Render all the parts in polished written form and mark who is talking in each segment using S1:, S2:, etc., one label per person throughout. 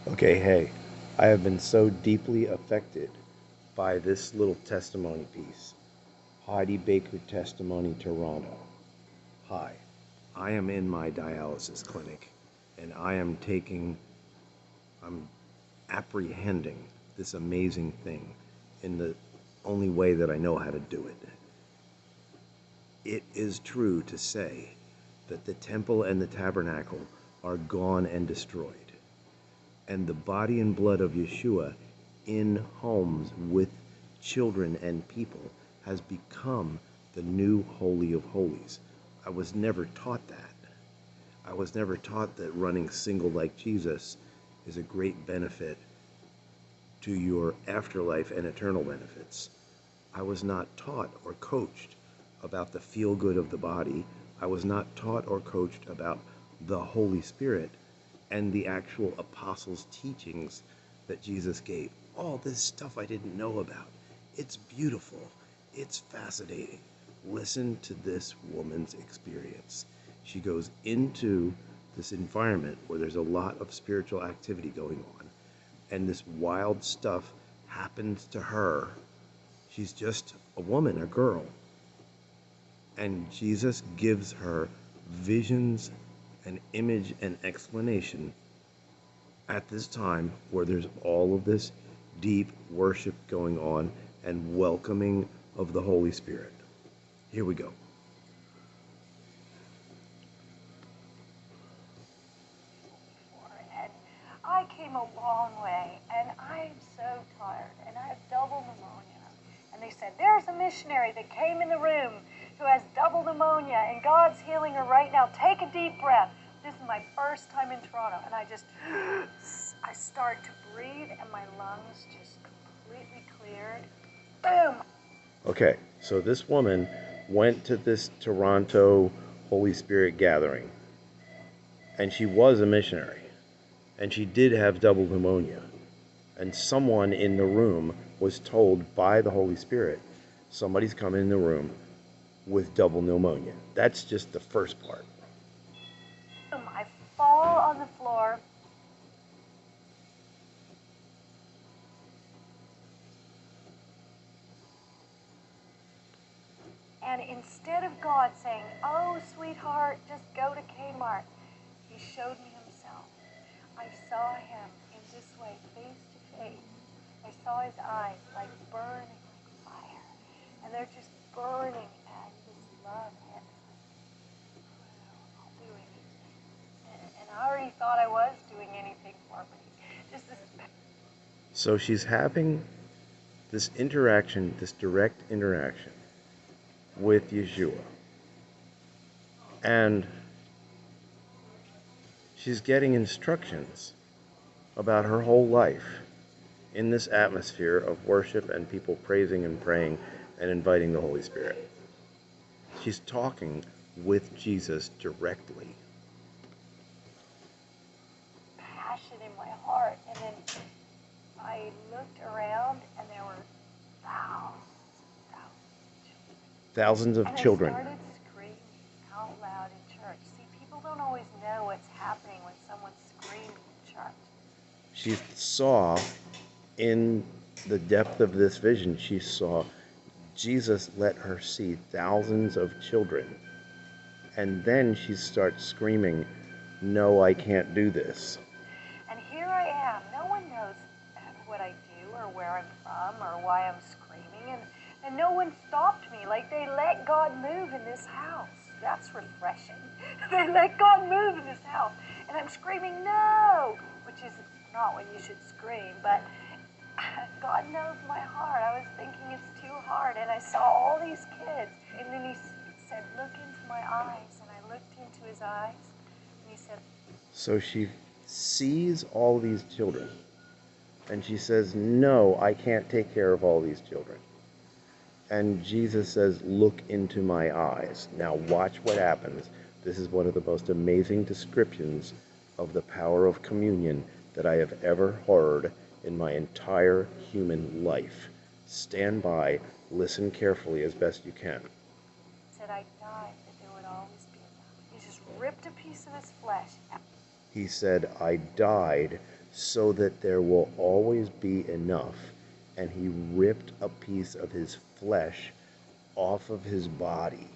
S1: Okay, hey, I have been so deeply affected by this little testimony piece. Heidi Baker Testimony, Toronto. Hi, I am in my dialysis clinic and I'm apprehending this amazing thing in the only way that I know how to do it. It is true to say that the temple and the tabernacle are gone and destroyed, and the body and blood of Yeshua in homes with children and people has become the new Holy of Holies. I was never taught that. I was never taught that running single like Jesus is a great benefit to your afterlife and eternal benefits. I was not taught or coached about the feel good of the body. I was not taught or coached about the Holy Spirit and the actual apostles' teachings that Jesus gave. All this stuff I didn't know about. It's beautiful. It's fascinating. Listen to this woman's experience. She goes into this environment where there's a lot of spiritual activity going on, and this wild stuff happens to her. She's just a woman, a girl. And Jesus gives her visions and image and explanation at this time where there's all of this deep worship going on and welcoming of the Holy Spirit. Here we go.
S2: And I came a long way, and I'm so tired, and I have double pneumonia. And they said, there's a missionary that came in the room who has double pneumonia, and God's healing her right now. Take a deep breath. This is my first time in Toronto, and I start to breathe, and my lungs just completely cleared. Boom!
S1: Okay, so this woman went to this Toronto Holy Spirit gathering, and she was a missionary, and she did have double pneumonia. And someone in the room was told by the Holy Spirit, somebody's coming in the room with double pneumonia. That's just the first part.
S2: I fall on the floor. And instead of God saying, oh, sweetheart, just go to Kmart, he showed me himself. I saw him in this way, face to face. I saw his eyes like burning like fire. And they're just burning, and this love hit me. I'll do anything. And I already thought I was doing anything for me. Just this.
S1: So she's having this interaction, this direct interaction with Yeshua. And she's getting instructions about her whole life in this atmosphere of worship and people praising and praying and inviting the Holy Spirit. She's talking with Jesus directly.
S2: Passion in my heart, and then I looked around, and there were
S1: Thousands of children.
S2: And I started screaming out loud in church. See, people don't always know what's happening when someone's screaming in church.
S1: She saw, in the depth of this vision, she saw Jesus let her see thousands of children. And then she starts screaming, no, I can't do this.
S2: And here I am. No one knows what I do or where I'm from or why I'm screaming. And no one stopped me. Like, they let God move in this house. That's refreshing. They let God move in this house. And I'm screaming, no! Which is not when you should scream, but God knows my heart. I was thinking it's too hard. And I saw all these kids. And then he said, look into my eyes. And I looked into his eyes. And he said...
S1: So she sees all these children. And she says, no, I can't take care of all these children. And Jesus says, look into my eyes. Now watch what happens. This is one of the most amazing descriptions of the power of communion that I have ever heard in my entire human life. Stand by, listen carefully as best you can.
S2: He said, I died that there would always be enough. He just ripped a piece of his flesh out.
S1: He said, I died so that there will always be enough. And he ripped a piece of his flesh off of his body,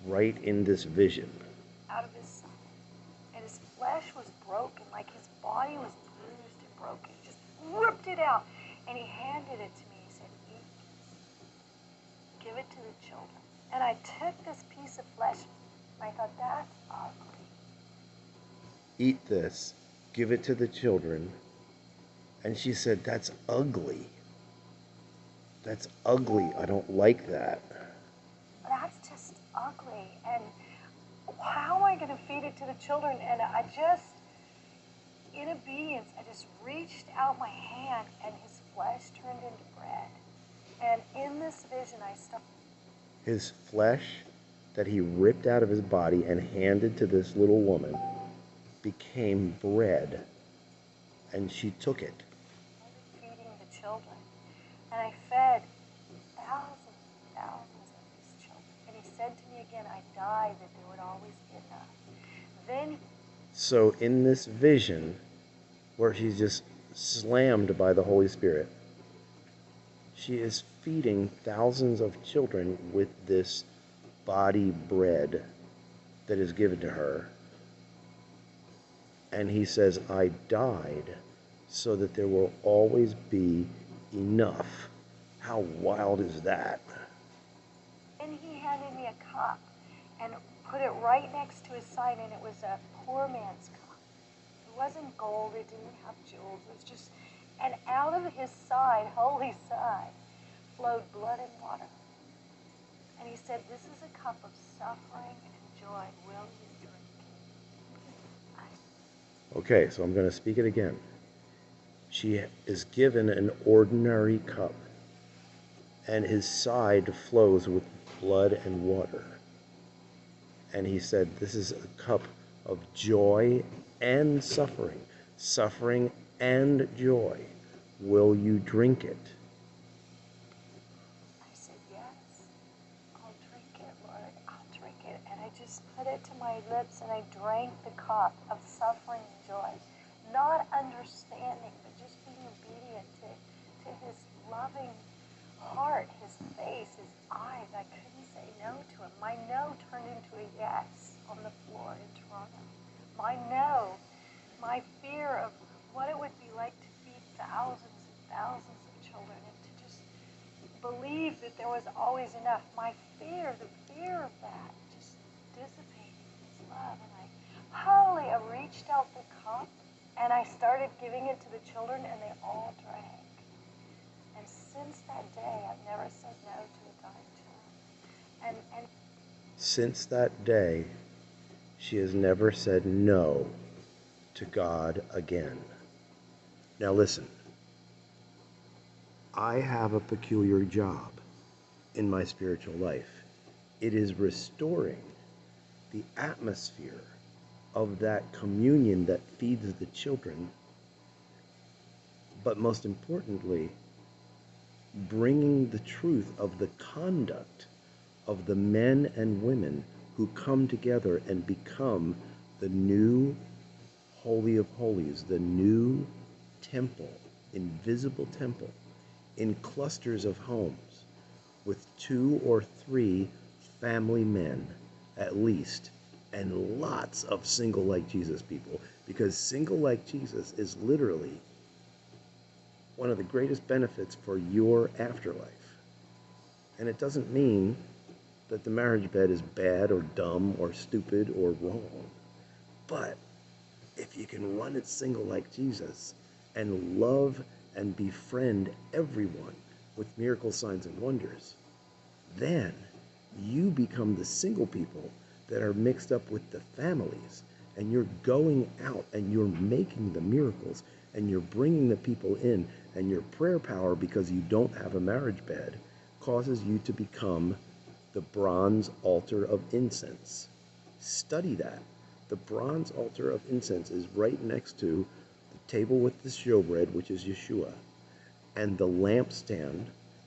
S1: right in this vision.
S2: Out of his side. And his flesh was broken, like his body was bruised and broken. He just ripped it out. And he handed it to me. He said, eat this. Give it to the children. And I took this piece of flesh, and I thought, that's ugly.
S1: Eat this. Give it to the children. And she said, that's ugly. That's ugly. I don't like that.
S2: That's just ugly. And how am I going to feed it to the children? And I just, in obedience, I just reached out my hand, and his flesh turned into bread. And in this vision, I stuck
S1: His flesh that he ripped out of his body and handed to this little woman became bread. And she took it.
S2: feeding the children. And I fed thousands and thousands of these children. And he said to me again, I died that there would always be enough. Then
S1: So in this vision, where she's just slammed by the Holy Spirit, she is feeding thousands of children with this body bread that is given to her. And he says, I died so that there will always be enough. How wild is that?
S2: And he handed me a cup and put it right next to his side, and it was a poor man's cup. It wasn't gold, it didn't have jewels, it was just, and out of his side, holy side, flowed blood and water. And he said, this is a cup of suffering and joy. Will you drink it?
S1: Okay, so I'm going to speak it again. She is given an ordinary cup, and his side flows with blood and water. And he said, this is a cup of joy and suffering, suffering and joy. Will you drink it?
S2: I said, yes, I'll drink it, Lord, I'll drink it. And I just put it to my lips, and I drank the cup of suffering and joy. Not understanding, but just being obedient to his loving heart, his face, his eyes. I couldn't say no to him. My no turned into a yes on the floor in Toronto. My no, my fear of what it would be like to feed thousands and thousands of children, and to just believe that there was always enough. My fear, the fear of that, just dissipated his love. And I reached out the cup, and I started giving it to the children, and they all drank. And since that day, I've never said no to a dying child. And
S1: Since that day, she has never said no to God again. Now listen, I have a peculiar job in my spiritual life. It is restoring the atmosphere of that communion that feeds the children, but most importantly, bringing the truth of the conduct of the men and women who come together and become the new Holy of Holies, the new temple, invisible temple, in clusters of homes with 2 or 3 family men at least, and lots of single like Jesus people, because single like Jesus is literally one of the greatest benefits for your afterlife. And it doesn't mean that the marriage bed is bad or dumb or stupid or wrong. But if you can run it single like Jesus and love and befriend everyone with miracle signs and wonders, then you become the single people that are mixed up with the families, and you're going out and you're making the miracles, and you're bringing the people in, and your prayer power, because you don't have a marriage bed, causes you to become the bronze altar of incense. Study that. The bronze altar of incense is right next to the table with the showbread, which is Yeshua, and the lampstand,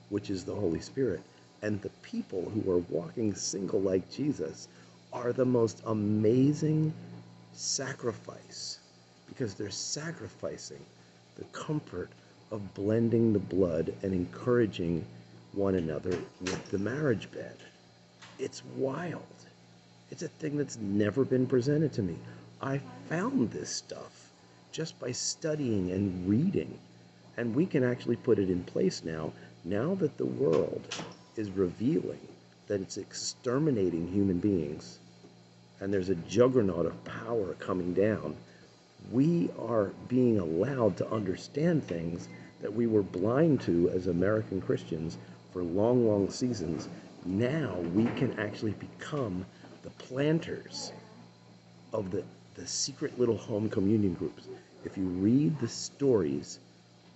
S1: which is the Holy Spirit. And the people who are walking single like Jesus are the most amazing sacrifice because they're sacrificing the comfort of blending the blood and encouraging one another with the marriage bed. It's wild. It's a thing that's never been presented to me. I found this stuff just by studying and reading, and we can actually put it in place now that the world is revealing that it's exterminating human beings, and there's a juggernaut of power coming down. We are being allowed to understand things that we were blind to as American Christians for long, long seasons. Now we can actually become the planters of the secret little home communion groups. If you read the stories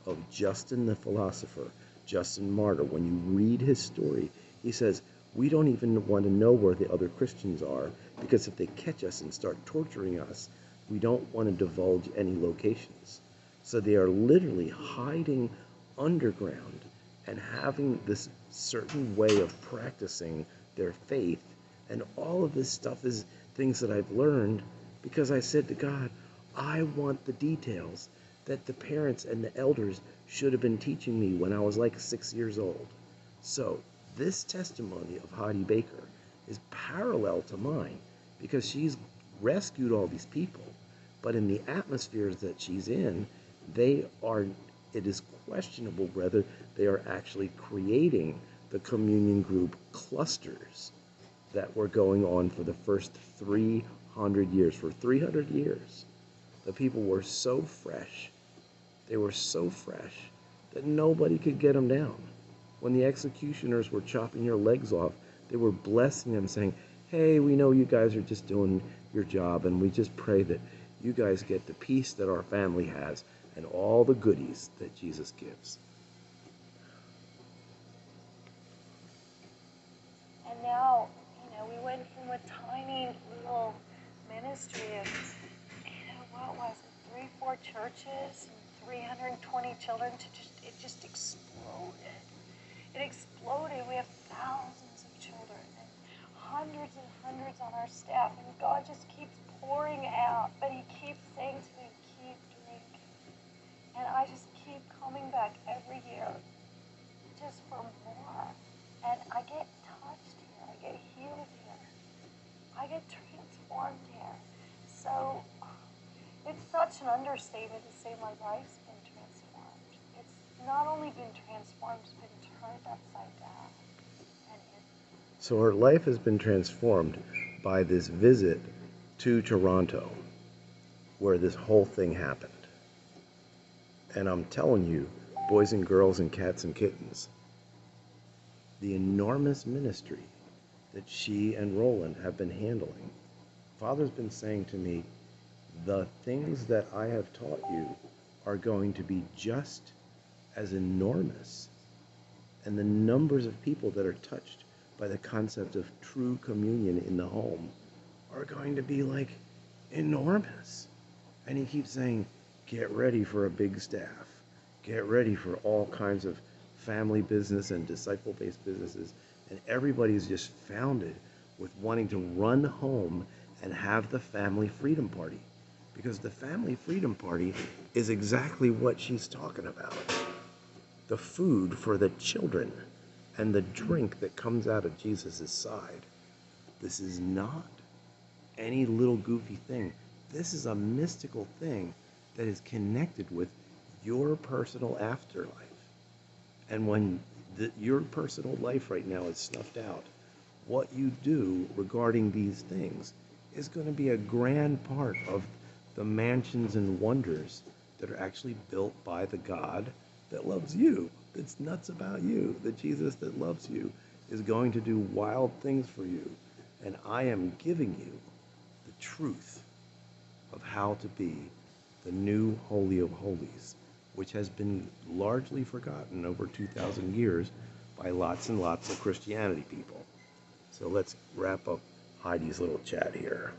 S1: of Justin the philosopher, Justin Martyr, when you read his story, he says, we don't even want to know where the other Christians are, because if they catch us and start torturing us, we don't want to divulge any locations. So they are literally hiding underground and having this certain way of practicing their faith. And all of this stuff is things that I've learned because I said to God, I want the details that the parents and the elders should have been teaching me when I was like 6 years old. So this testimony of Heidi Baker is parallel to mine because she's rescued all these people, but in the atmospheres that she's in, it is questionable whether they are actually creating the communion group clusters that were going on for the first 300 years. For 300 years, the people were so fresh, they were so fresh that nobody could get them down. When the executioners were chopping your legs off, they were blessing them, saying, hey, we know you guys are just doing your job, and we just pray that you guys get the peace that our family has and all the goodies that Jesus gives.
S2: And now, we went from a tiny little ministry of, what was it, 3-4 churches and 320 children to it just exploded. It exploded. We have thousands of children and hundreds on our staff, and God just keeps pouring out, but he keeps saying to me, keep drinking. And I just keep coming back every year just for more. And I get touched here. I get healed here. I get transformed here. So it's such an understatement to say my life's been transformed. It's not only been transformed, it's been turned upside down.
S1: So her life has been transformed by this visit to Toronto, where this whole thing happened. And I'm telling you, boys and girls and cats and kittens, the enormous ministry that she and Roland have been handling. Father's been saying to me, the things that I have taught you are going to be just as enormous, and the numbers of people that are touched by the concept of true communion in the home are going to be like enormous. And he keeps saying, get ready for a big staff. Get ready for all kinds of family business and disciple-based businesses. And everybody's just founded with wanting to run home and have the family freedom party. Because the family freedom party is exactly what she's talking about. The food for the children and the drink that comes out of Jesus' side. This is not any little goofy thing. This is a mystical thing that is connected with your personal afterlife. And when your personal life right now is snuffed out, what you do regarding these things is going to be a grand part of the mansions and wonders that are actually built by the God that loves you, that's nuts about you. The Jesus that loves you is going to do wild things for you. And I am giving you the truth of how to be the new Holy of Holies, which has been largely forgotten over 2,000 years by lots and lots of Christianity people. So let's wrap up Heidi's little chat here.